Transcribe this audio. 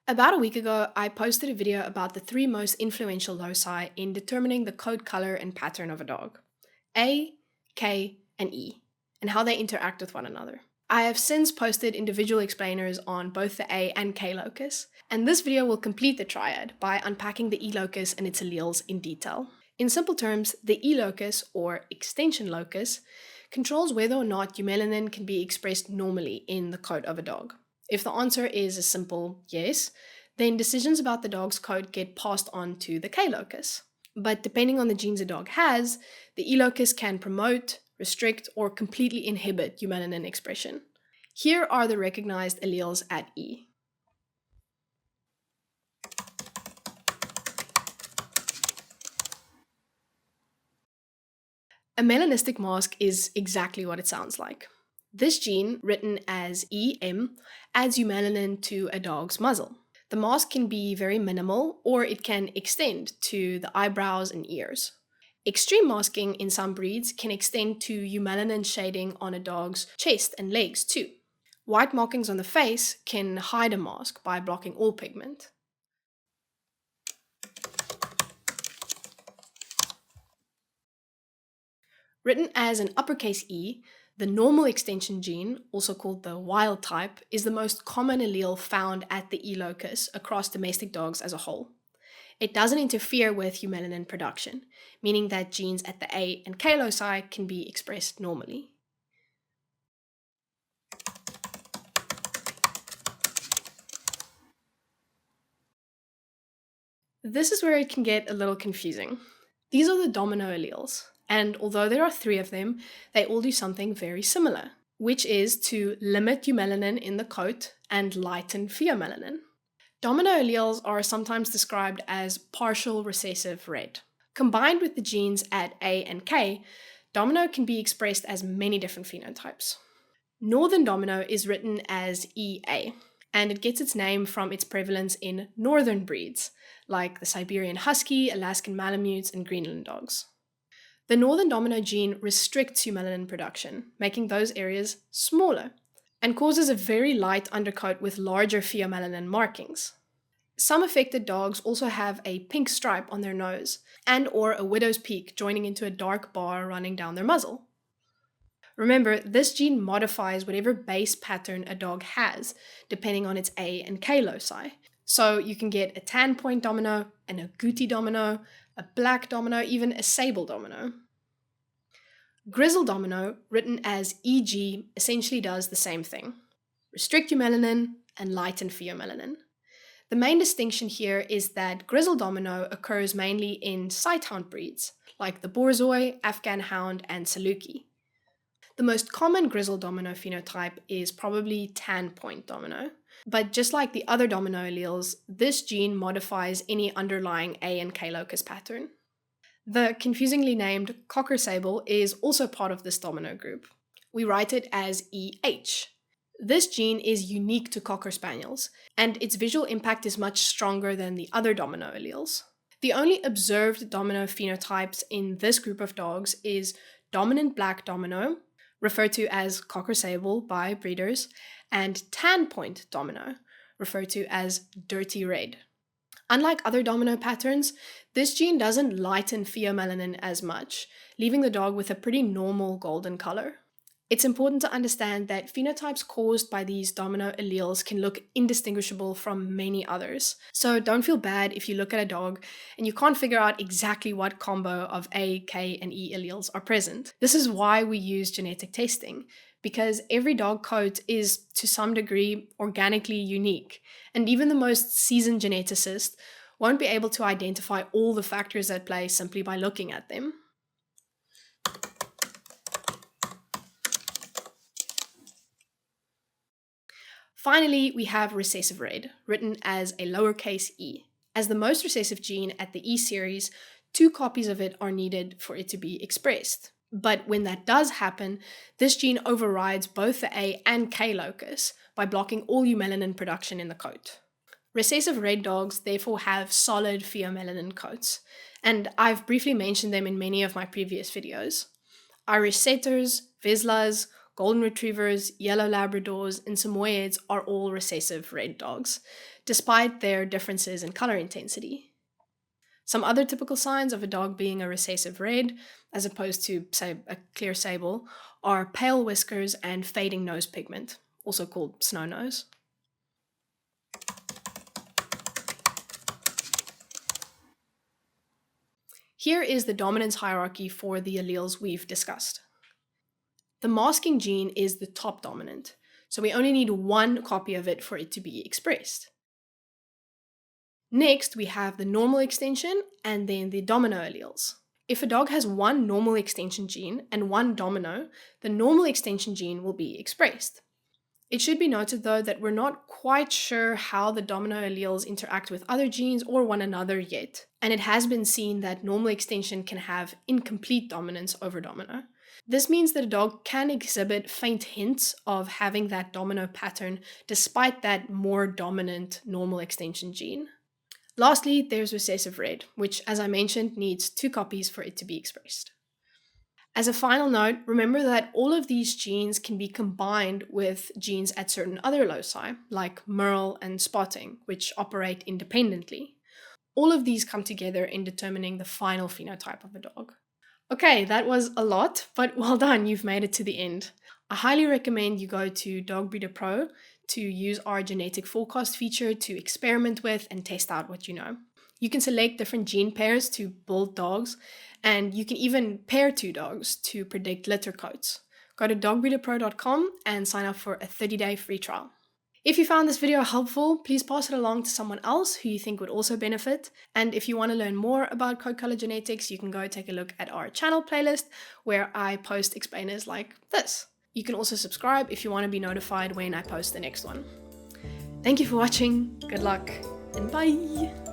About a week ago, I posted a video about the three most influential loci in determining the coat color and pattern of a dog: A, K, and E, and how they interact with one another. I have since posted individual explainers on both the A and K locus, and this video will complete the triad by unpacking the E locus and its alleles in detail. In simple terms, the E locus, or extension locus, controls whether or not eumelanin can be expressed normally in the coat of a dog. If the answer is a simple yes, then decisions about the dog's coat get passed on to the K locus. But depending on the genes a dog has, the E locus can promote, restrict, or completely inhibit eumelanin expression. Here are the recognized alleles at E. A melanistic mask is exactly what it sounds like. This gene, written as EM, adds eumelanin to a dog's muzzle. The mask can be very minimal, or it can extend to the eyebrows and ears. Extreme masking in some breeds can extend to eumelanin shading on a dog's chest and legs too. White markings on the face can hide a mask by blocking all pigment. Written as an uppercase E, the normal extension gene, also called the wild type, is the most common allele found at the E locus across domestic dogs as a whole. It doesn't interfere with eumelanin production, meaning that genes at the A and K loci can be expressed normally. This is where it can get a little confusing. These are the domino alleles, and although there are three of them, they all do something very similar, which is to limit eumelanin in the coat and lighten pheomelanin. Domino alleles are sometimes described as partial recessive red. Combined with the genes at A and K, domino can be expressed as many different phenotypes. Northern domino is written as EA, and it gets its name from its prevalence in northern breeds, like the Siberian Husky, Alaskan Malamutes, and Greenland dogs. The northern domino gene restricts eumelanin production, making those areas smaller, and causes a very light undercoat with larger pheomelanin markings. Some affected dogs also have a pink stripe on their nose, and or a widow's peak joining into a dark bar running down their muzzle. Remember, this gene modifies whatever base pattern a dog has, depending on its A and K loci. So you can get a tan point domino, an agouti domino, a black domino, even a sable domino. Grizzle Domino, written as EG, essentially does the same thing: restrict eumelanin and lighten pheomelanin. The main distinction here is that Grizzle Domino occurs mainly in sighthound breeds, like the Borzoi, Afghan Hound, and Saluki. The most common Grizzle Domino phenotype is probably tan point domino, but just like the other domino alleles, this gene modifies any underlying A and K locus pattern. The confusingly named Cocker Sable is also part of this domino group. We write it as EH. This gene is unique to Cocker Spaniels, and its visual impact is much stronger than the other domino alleles. The only observed domino phenotypes in this group of dogs is dominant black domino, referred to as Cocker Sable by breeders, and tan point domino, referred to as dirty red. Unlike other domino patterns, this gene doesn't lighten pheomelanin as much, leaving the dog with a pretty normal golden color. It's important to understand that phenotypes caused by these domino alleles can look indistinguishable from many others. So don't feel bad if you look at a dog and you can't figure out exactly what combo of A, K, and E alleles are present. This is why we use genetic testing, because every dog coat is, to some degree, organically unique, and even the most seasoned geneticist won't be able to identify all the factors at play simply by looking at them. Finally, we have recessive red, written as a lowercase e. As the most recessive gene at the E series, 2 copies of it are needed for it to be expressed. But when that does happen, this gene overrides both the A and K locus by blocking all eumelanin production in the coat. Recessive red dogs therefore have solid pheomelanin coats, and I've briefly mentioned them in many of my previous videos. Irish setters, Vizslas, Golden Retrievers, Yellow Labradors, and Samoyeds are all recessive red dogs, despite their differences in color intensity. Some other typical signs of a dog being a recessive red, as opposed to, say, a clear sable, are pale whiskers and fading nose pigment, also called snow nose. Here is the dominance hierarchy for the alleles we've discussed. The masking gene is the top dominant, so we only need one copy of it for it to be expressed. Next, we have the normal extension and then the domino alleles. If a dog has one normal extension gene and one domino, the normal extension gene will be expressed. It should be noted though that we're not quite sure how the domino alleles interact with other genes or one another yet, and it has been seen that normal extension can have incomplete dominance over domino. This means that a dog can exhibit faint hints of having that domino pattern despite that more dominant normal extension gene. Lastly, there's recessive red, which, as I mentioned, needs 2 copies for it to be expressed. As a final note, remember that all of these genes can be combined with genes at certain other loci, like merle and spotting, which operate independently. All of these come together in determining the final phenotype of a dog. Okay, that was a lot, but well done, you've made it to the end. I highly recommend you go to Dog Breeder Pro to use our genetic forecast feature to experiment with and test out what you know. You can select different gene pairs to build dogs, and you can even pair 2 dogs to predict litter coats. Go to dogbreederpro.com and sign up for a 30-day free trial. If you found this video helpful, please pass it along to someone else who you think would also benefit. And if you want to learn more about coat color genetics, you can go take a look at our channel playlist where I post explainers like this. You can also subscribe if you want to be notified when I post the next one. Thank you for watching, good luck, and bye!